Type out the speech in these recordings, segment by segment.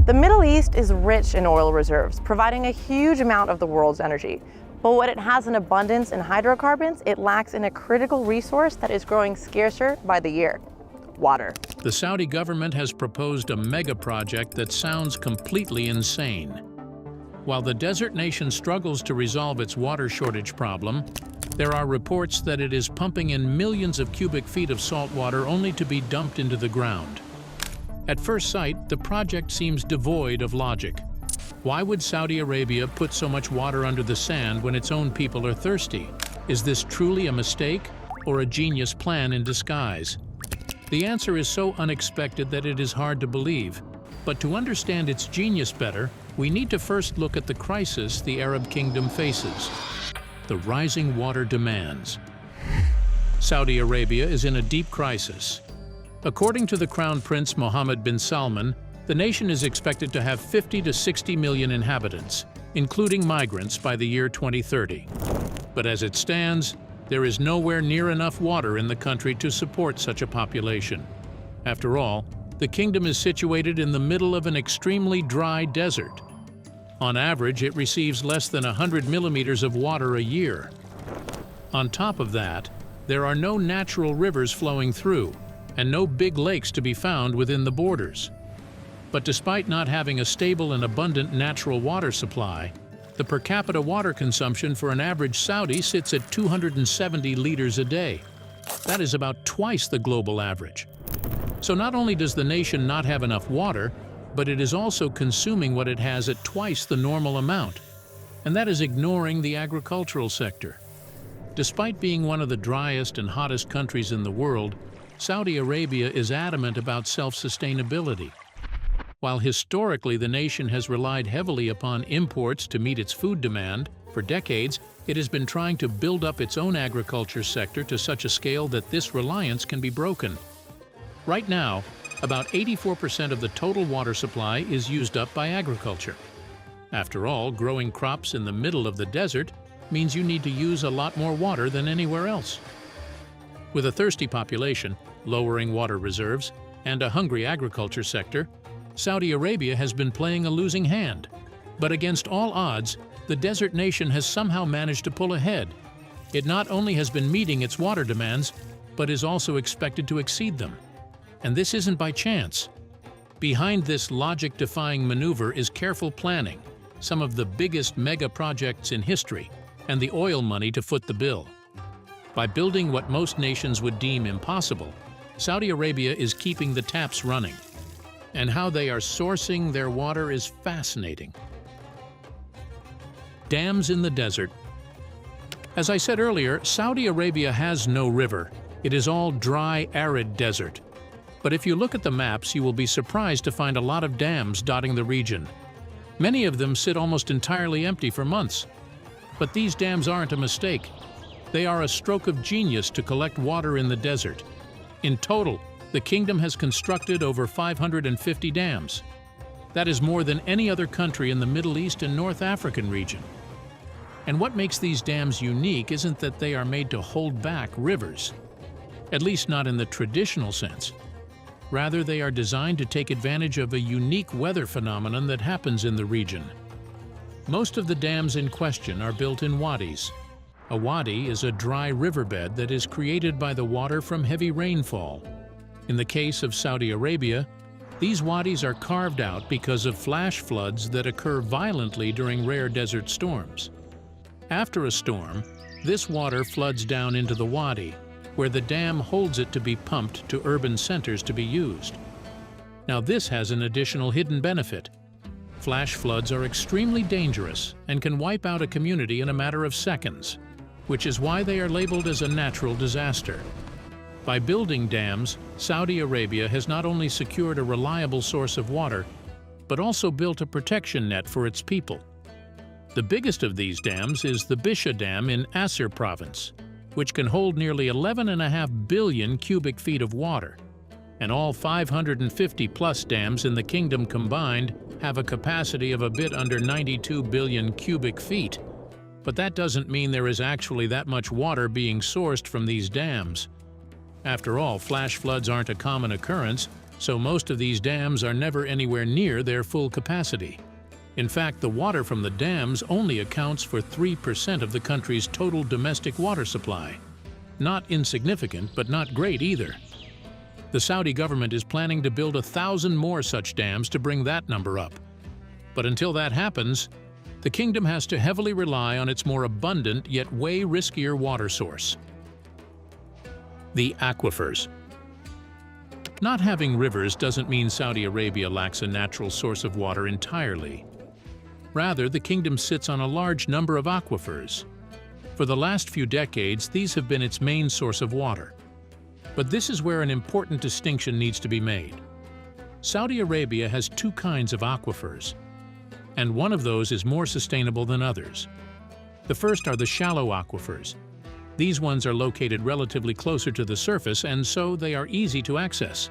The Middle East is rich in oil reserves, providing a huge amount of the world's energy. But what it has in abundance in hydrocarbons, it lacks in a critical resource that is growing scarcer by the year: water. The Saudi government has proposed a megaproject that sounds completely insane. While the desert nation struggles to resolve its water shortage problem, there are reports that it is pumping in millions of cubic feet of salt water only to be dumped into the ground. At first sight, the project seems devoid of logic. Why would Saudi Arabia put so much water under the sand when its own people are thirsty? Is this truly a mistake or a genius plan in disguise? The answer is so unexpected that it is hard to believe. But to understand its genius better, we need to first look at the crisis the Arab kingdom faces: the rising water demands. Saudi Arabia is in a deep crisis. According to the Crown Prince Mohammed bin Salman, the nation is expected to have 50 to 60 million inhabitants, including migrants, by the year 2030. But as it stands, there is nowhere near enough water in the country to support such a population. After all, the kingdom is situated in the middle of an extremely dry desert. On average, it receives less than 100 millimeters of water a year. On top of that, there are no natural rivers flowing through, and no big lakes to be found within the borders. But despite not having a stable and abundant natural water supply, the per capita water consumption for an average Saudi sits at 270 liters a day. That is about twice the global average. So not only does the nation not have enough water, but it is also consuming what it has at twice the normal amount. And that is ignoring the agricultural sector. Despite being one of the driest and hottest countries in the world, Saudi Arabia is adamant about self-sustainability. While historically the nation has relied heavily upon imports to meet its food demand, for decades it has been trying to build up its own agriculture sector to such a scale that this reliance can be broken. Right now, about 84% of the total water supply is used up by agriculture. After all, growing crops in the middle of the desert means you need to use a lot more water than anywhere else. With a thirsty population, lowering water reserves, and a hungry agriculture sector, Saudi Arabia has been playing a losing hand. But against all odds, the desert nation has somehow managed to pull ahead. It not only has been meeting its water demands, but is also expected to exceed them. And this isn't by chance. Behind this logic-defying maneuver is careful planning, some of the biggest mega projects in history, and the oil money to foot the bill. By building what most nations would deem impossible, Saudi Arabia is keeping the taps running. And how they are sourcing their water is fascinating. Dams in the desert. As I said earlier, Saudi Arabia has no river. It is all dry, arid desert. But if you look at the maps, you will be surprised to find a lot of dams dotting the region. Many of them sit almost entirely empty for months. But these dams aren't a mistake. They are a stroke of genius to collect water in the desert. In total, the kingdom has constructed over 550 dams. That is more than any other country in the Middle East and North African region. And what makes these dams unique isn't that they are made to hold back rivers, at least not in the traditional sense. Rather, they are designed to take advantage of a unique weather phenomenon that happens in the region. Most of the dams in question are built in wadis. A wadi is a dry riverbed that is created by the water from heavy rainfall. In the case of Saudi Arabia, these wadis are carved out because of flash floods that occur violently during rare desert storms. After a storm, this water floods down into the wadi, where the dam holds it to be pumped to urban centers to be used. Now this has an additional hidden benefit. Flash floods are extremely dangerous and can wipe out a community in a matter of seconds, which is why they are labeled as a natural disaster. By building dams, Saudi Arabia has not only secured a reliable source of water, but also built a protection net for its people. The biggest of these dams is the Bisha Dam in Asir province, which can hold nearly 11.5 billion cubic feet of water. And all 550-plus dams in the kingdom combined have a capacity of a bit under 92 billion cubic feet. But that doesn't mean there is actually that much water being sourced from these dams. After all, flash floods aren't a common occurrence, so most of these dams are never anywhere near their full capacity. In fact, the water from the dams only accounts for 3% of the country's total domestic water supply. Not insignificant, but not great either. The Saudi government is planning to build 1,000 more such dams to bring that number up. But until that happens, the kingdom has to heavily rely on its more abundant yet way riskier water source: the aquifers. Not having rivers doesn't mean Saudi Arabia lacks a natural source of water entirely. Rather, the kingdom sits on a large number of aquifers. For the last few decades, these have been its main source of water. But this is where an important distinction needs to be made. Saudi Arabia has two kinds of aquifers, and one of those is more sustainable than others. The first are the shallow aquifers. These ones are located relatively closer to the surface, and so they are easy to access.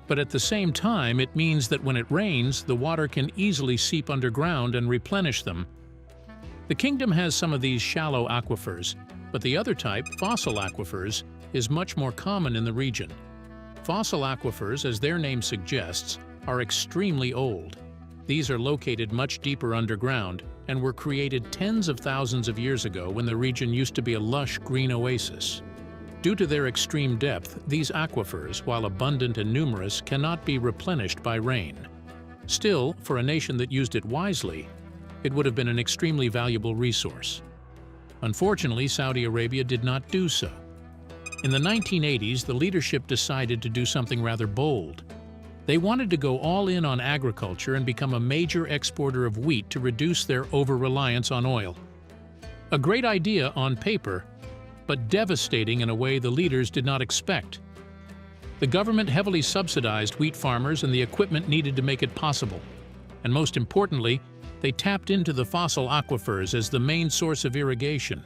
But at the same time, it means that when it rains, the water can easily seep underground and replenish them. The kingdom has some of these shallow aquifers, but the other type, fossil aquifers, is much more common in the region. Fossil aquifers, as their name suggests, are extremely old. These are located much deeper underground and were created tens of thousands of years ago when the region used to be a lush green oasis. Due to their extreme depth, these aquifers, while abundant and numerous, cannot be replenished by rain. Still, for a nation that used it wisely, it would have been an extremely valuable resource. Unfortunately, Saudi Arabia did not do so. In the 1980s, the leadership decided to do something rather bold. They wanted to go all in on agriculture and become a major exporter of wheat to reduce their over-reliance on oil. A great idea on paper, but devastating in a way the leaders did not expect. The government heavily subsidized wheat farmers and the equipment needed to make it possible. And most importantly, they tapped into the fossil aquifers as the main source of irrigation.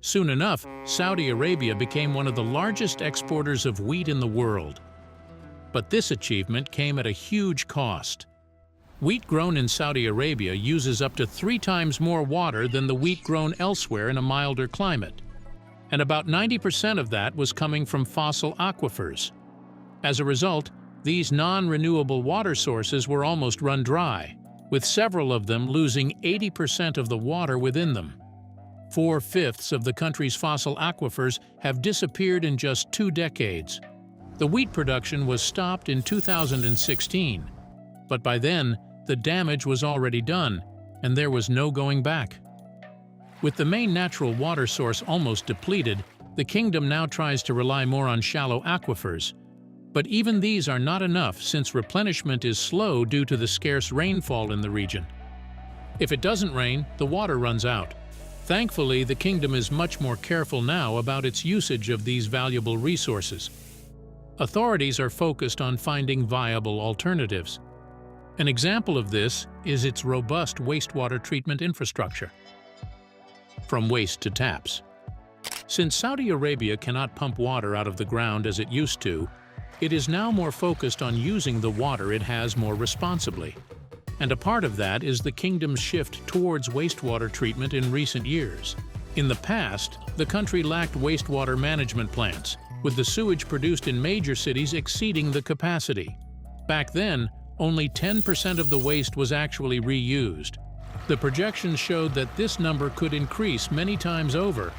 Soon enough, Saudi Arabia became one of the largest exporters of wheat in the world. But this achievement came at a huge cost. Wheat grown in Saudi Arabia uses up to 3 times more water than the wheat grown elsewhere in a milder climate. And about 90% of that was coming from fossil aquifers. As a result, these non-renewable water sources were almost run dry, with several of them losing 80% of the water within them. 4/5 of the country's fossil aquifers have disappeared in just 2 decades. The wheat production was stopped in 2016, but by then, the damage was already done, and there was no going back. With the main natural water source almost depleted, the kingdom now tries to rely more on shallow aquifers. But even these are not enough since replenishment is slow due to the scarce rainfall in the region. If it doesn't rain, the water runs out. Thankfully, the kingdom is much more careful now about its usage of these valuable resources. Authorities are focused on finding viable alternatives. An example of this is its robust wastewater treatment infrastructure. From waste to taps. Since Saudi Arabia cannot pump water out of the ground as it used to, it is now more focused on using the water it has more responsibly. And a part of that is the kingdom's shift towards wastewater treatment in recent years. In the past, the country lacked wastewater management plants, with the sewage produced in major cities exceeding the capacity. Back then, only 10% of the waste was actually reused. The projections showed that this number could increase many times over.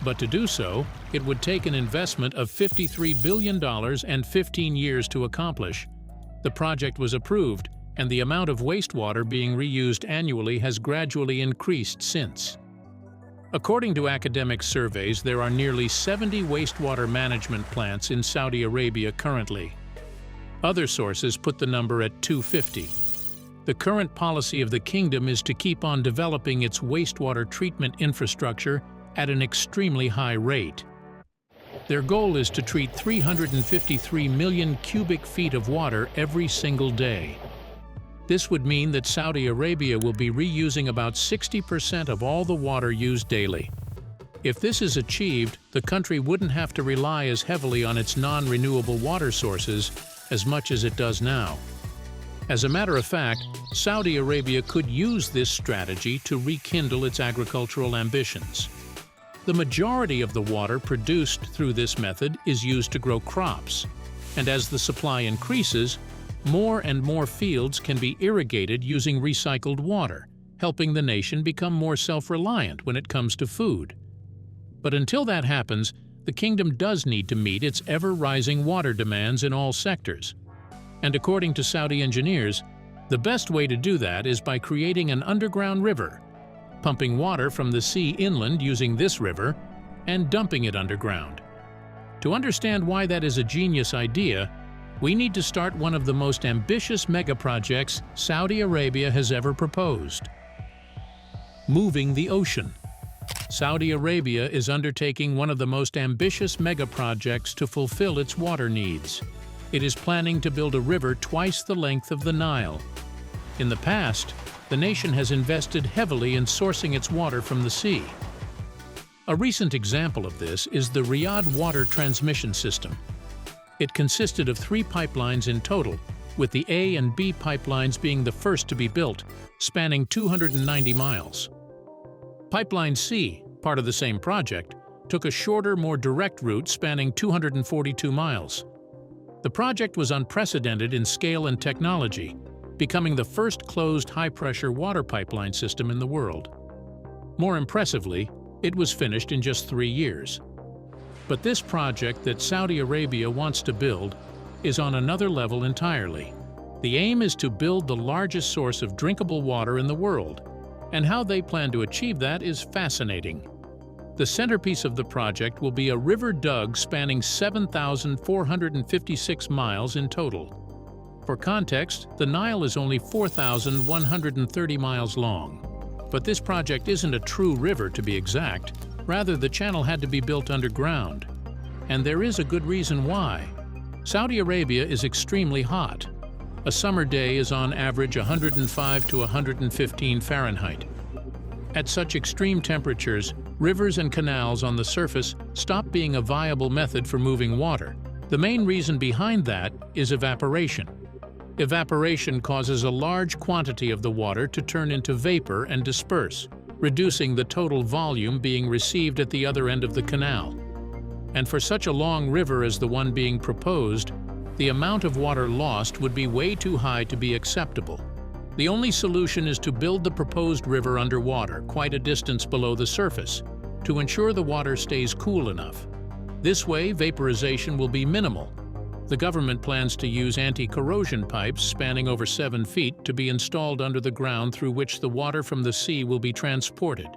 But to do so, it would take an investment of $53 billion and 15 years to accomplish. The project was approved, and the amount of wastewater being reused annually has gradually increased since. According to academic surveys, there are nearly 70 wastewater management plants in Saudi Arabia currently. Other sources put the number at 250. The current policy of the kingdom is to keep on developing its wastewater treatment infrastructure at an extremely high rate. Their goal is to treat 353 million cubic feet of water every single day. This would mean that Saudi Arabia will be reusing about 60% of all the water used daily. If this is achieved, the country wouldn't have to rely as heavily on its non-renewable water sources as much as it does now. As a matter of fact, Saudi Arabia could use this strategy to rekindle its agricultural ambitions. The majority of the water produced through this method is used to grow crops. And as the supply increases, more and more fields can be irrigated using recycled water, helping the nation become more self-reliant when it comes to food. But until that happens, the kingdom does need to meet its ever-rising water demands in all sectors. And according to Saudi engineers, the best way to do that is by creating an underground river, pumping water from the sea inland using this river, and dumping it underground. To understand why that is a genius idea, we need to start one of the most ambitious megaprojects Saudi Arabia has ever proposed. Moving the ocean. Saudi Arabia is undertaking one of the most ambitious megaprojects to fulfill its water needs. It is planning to build a river twice the length of the Nile. In the past, the nation has invested heavily in sourcing its water from the sea. A recent example of this is the Riyadh water transmission system. It consisted of 3 pipelines in total, with the A and B pipelines being the first to be built, spanning 290 miles. Pipeline C, part of the same project, took a shorter, more direct route spanning 242 miles. The project was unprecedented in scale and technology, becoming the first closed high-pressure water pipeline system in the world. More impressively, it was finished in just 3 years. But this project that Saudi Arabia wants to build is on another level entirely. The aim is to build the largest source of drinkable water in the world, and how they plan to achieve that is fascinating. The centerpiece of the project will be a river dug spanning 7,456 miles in total. For context, the Nile is only 4,130 miles long. But this project isn't a true river to be exact. Rather, the channel had to be built underground. And there is a good reason why. Saudi Arabia is extremely hot. A summer day is on average 105 to 115 Fahrenheit. At such extreme temperatures, rivers and canals on the surface stop being a viable method for moving water. The main reason behind that is evaporation. Evaporation causes a large quantity of the water to turn into vapor and disperse, reducing the total volume being received at the other end of the canal. And for such a long river as the one being proposed, the amount of water lost would be way too high to be acceptable. The only solution is to build the proposed river underwater, quite a distance below the surface, to ensure the water stays cool enough. This way, vaporization will be minimal. The government plans to use anti-corrosion pipes spanning over 7 feet to be installed under the ground through which the water from the sea will be transported.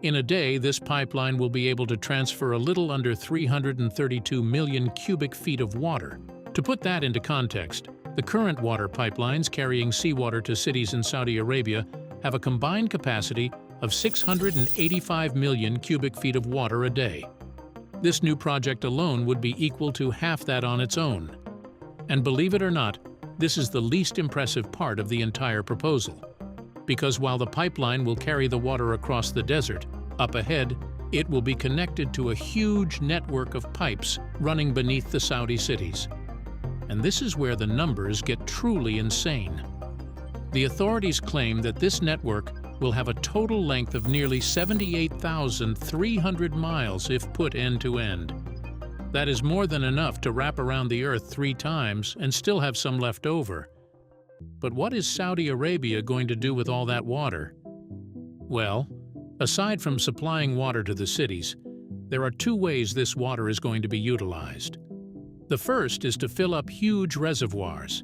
In a day, this pipeline will be able to transfer a little under 332 million cubic feet of water. To put that into context, the current water pipelines carrying seawater to cities in Saudi Arabia have a combined capacity of 685 million cubic feet of water a day. This new project alone would be equal to half that on its own. And believe it or not, this is the least impressive part of the entire proposal. Because while the pipeline will carry the water across the desert, up ahead, it will be connected to a huge network of pipes running beneath the Saudi cities. And this is where the numbers get truly insane. The authorities claim that this network will have a total length of nearly 78,300 miles if put end to end. That is more than enough to wrap around the Earth 3 times and still have some left over. But what is Saudi Arabia going to do with all that water? Well, aside from supplying water to the cities, there are 2 ways this water is going to be utilized. The first is to fill up huge reservoirs.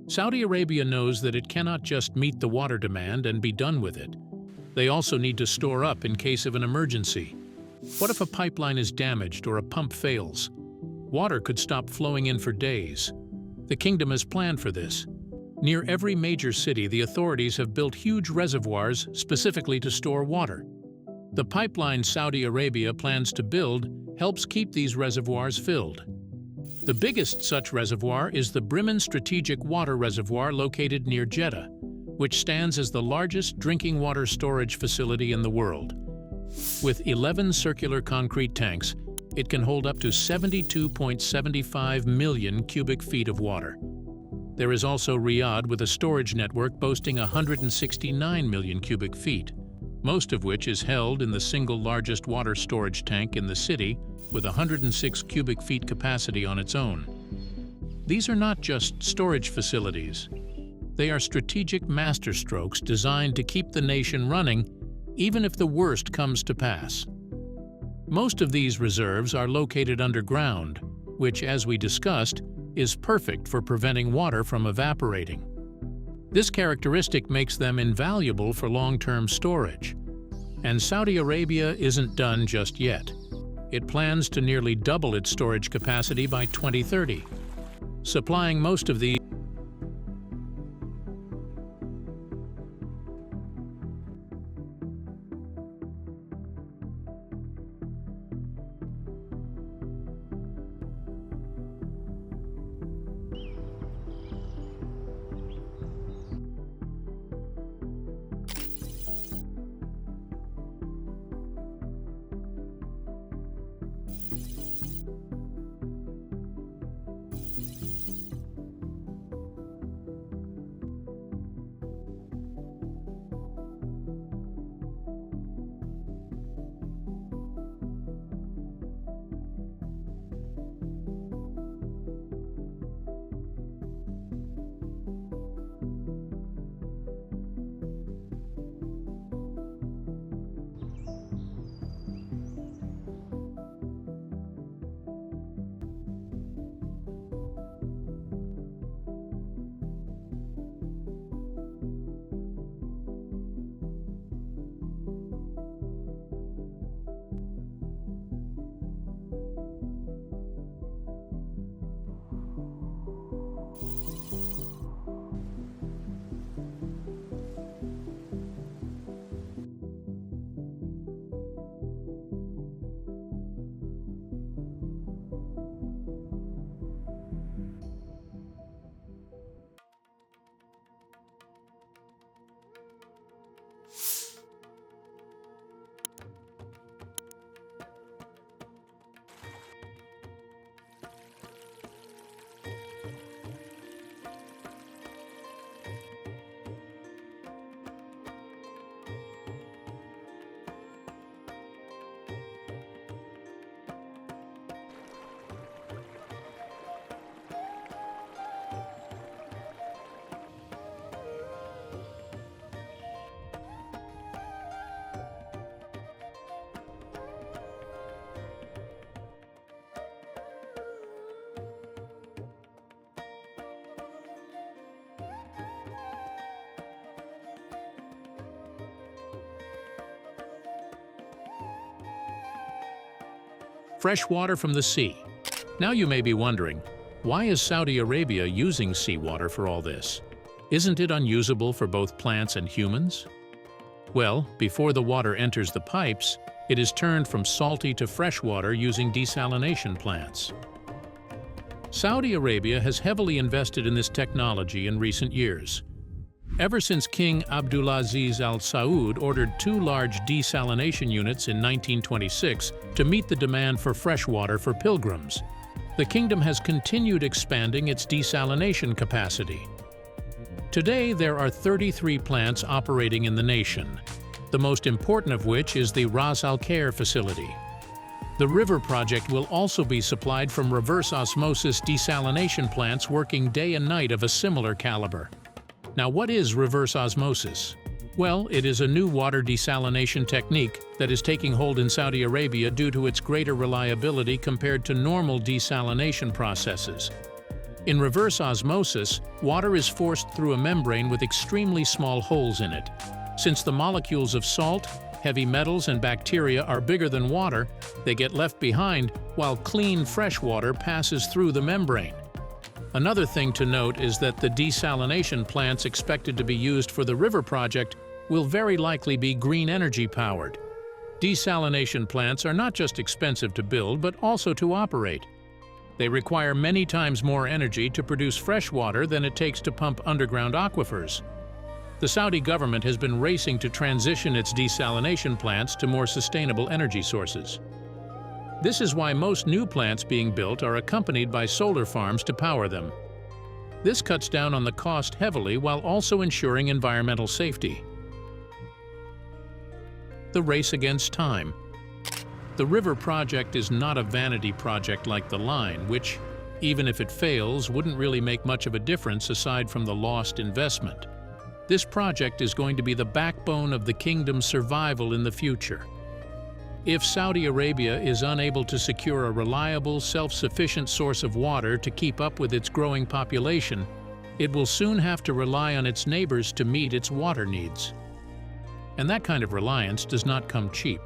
Saudi Arabia knows that it cannot just meet the water demand and be done with it. They also need to store up in case of an emergency. What if a pipeline is damaged or a pump fails? Water could stop flowing in for days. The kingdom has planned for this. Near every major city, the authorities have built huge reservoirs specifically to store water. The pipeline Saudi Arabia plans to build helps keep these reservoirs filled. The biggest such reservoir is the Bremen Strategic Water Reservoir located near Jeddah, which stands as the largest drinking water storage facility in the world. With 11 circular concrete tanks, it can hold up to 72.75 million cubic feet of water. There is also Riyadh with a storage network boasting 169 million cubic feet, most of which is held in the single largest water storage tank in the city with 106 cubic feet capacity on its own. These are not just storage facilities. They are strategic masterstrokes designed to keep the nation running, even if the worst comes to pass. Most of these reserves are located underground, which, as we discussed, is perfect for preventing water from evaporating. This characteristic makes them invaluable for long-term storage. And Saudi Arabia isn't done just yet. It plans to nearly double its storage capacity by 2030, supplying most of the fresh water from the sea. Now you may be wondering, why is Saudi Arabia using seawater for all this? Isn't it unusable for both plants and humans? Well, before the water enters the pipes, it is turned from salty to fresh water using desalination plants. Saudi Arabia has heavily invested in this technology in recent years. Ever since King Abdulaziz Al Saud ordered 2 large desalination units in 1926 to meet the demand for fresh water for pilgrims, the kingdom has continued expanding its desalination capacity. Today, there are 33 plants operating in the nation, the most important of which is the Ras Al Khair facility. The river project will also be supplied from reverse osmosis desalination plants working day and night of a similar caliber. Now, what is reverse osmosis? Well, it is a new water desalination technique that is taking hold in Saudi Arabia due to its greater reliability compared to normal desalination processes. In reverse osmosis, water is forced through a membrane with extremely small holes in it. Since the molecules of salt, heavy metals, and bacteria are bigger than water, they get left behind while clean fresh water passes through the membrane. Another thing to note is that the desalination plants expected to be used for the river project will very likely be green energy powered. Desalination plants are not just expensive to build, but also to operate. They require many times more energy to produce fresh water than it takes to pump underground aquifers. The Saudi government has been racing to transition its desalination plants to more sustainable energy sources. This is why most new plants being built are accompanied by solar farms to power them. This cuts down on the cost heavily while also ensuring environmental safety. The race against time. The river project is not a vanity project like the line, which, even if it fails, wouldn't really make much of a difference aside from the lost investment. This project is going to be the backbone of the kingdom's survival in the future. If Saudi Arabia is unable to secure a reliable, self-sufficient source of water to keep up with its growing population, it will soon have to rely on its neighbors to meet its water needs. And that kind of reliance does not come cheap.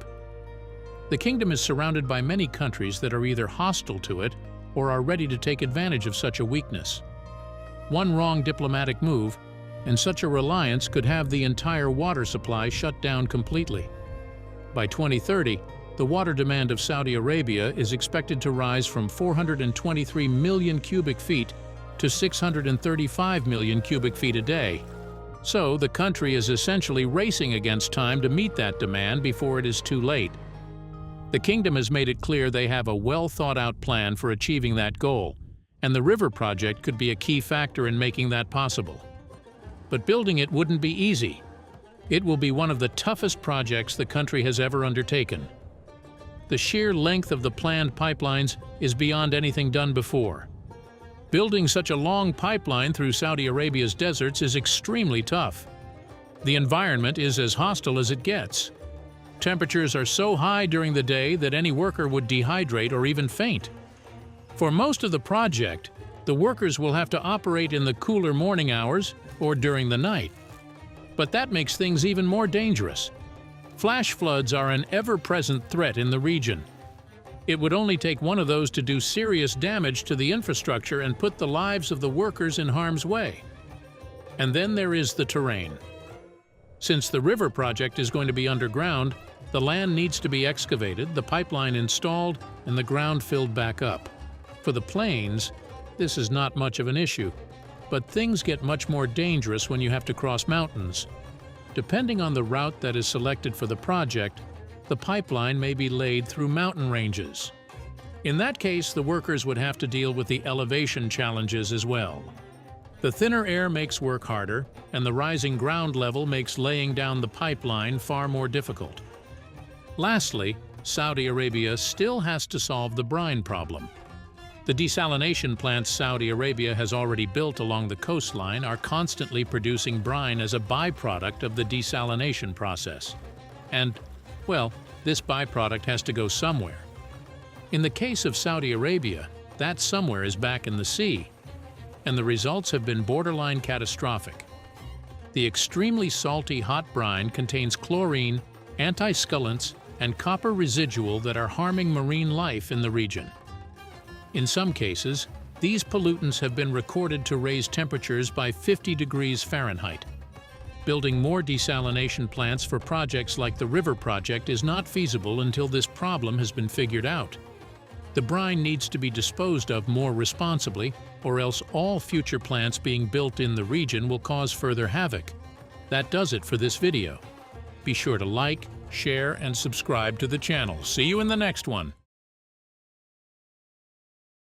The kingdom is surrounded by many countries that are either hostile to it or are ready to take advantage of such a weakness. One wrong diplomatic move, and such a reliance could have the entire water supply shut down completely. By 2030, the water demand of Saudi Arabia is expected to rise from 423 million cubic feet to 635 million cubic feet a day. So the country is essentially racing against time to meet that demand before it is too late. The kingdom has made it clear they have a well-thought-out plan for achieving that goal, and the river project could be a key factor in making that possible. But building it wouldn't be easy. It will be one of the toughest projects the country has ever undertaken. The sheer length of the planned pipelines is beyond anything done before. Building such a long pipeline through Saudi Arabia's deserts is extremely tough. The environment is as hostile as it gets. Temperatures are so high during the day that any worker would dehydrate or even faint. For most of the project, the workers will have to operate in the cooler morning hours or during the night. But that makes things even more dangerous. Flash floods are an ever-present threat in the region. It would only take one of those to do serious damage to the infrastructure and put the lives of the workers in harm's way. And then there is the terrain. Since the river project is going to be underground, the land needs to be excavated, the pipeline installed, and the ground filled back up. For the plains, this is not much of an issue, but things get much more dangerous when you have to cross mountains. Depending on the route that is selected for the project, the pipeline may be laid through mountain ranges. In that case, the workers would have to deal with the elevation challenges as well. The thinner air makes work harder, and the rising ground level makes laying down the pipeline far more difficult. Lastly, Saudi Arabia still has to solve the brine problem. The desalination plants Saudi Arabia has already built along the coastline are constantly producing brine as a byproduct of the desalination process. And, well, this byproduct has to go somewhere. In the case of Saudi Arabia, that somewhere is back in the sea, and the results have been borderline catastrophic. The extremely salty hot brine contains chlorine, anti-scullants, and copper residual that are harming marine life in the region. In some cases, these pollutants have been recorded to raise temperatures by 50 degrees Fahrenheit. Building more desalination plants for projects like the river project is not feasible until this problem has been figured out. The brine needs to be disposed of more responsibly, or else all future plants being built in the region will cause further havoc. That does it for this video. Be sure to like, share, and subscribe to the channel. See you in the next one.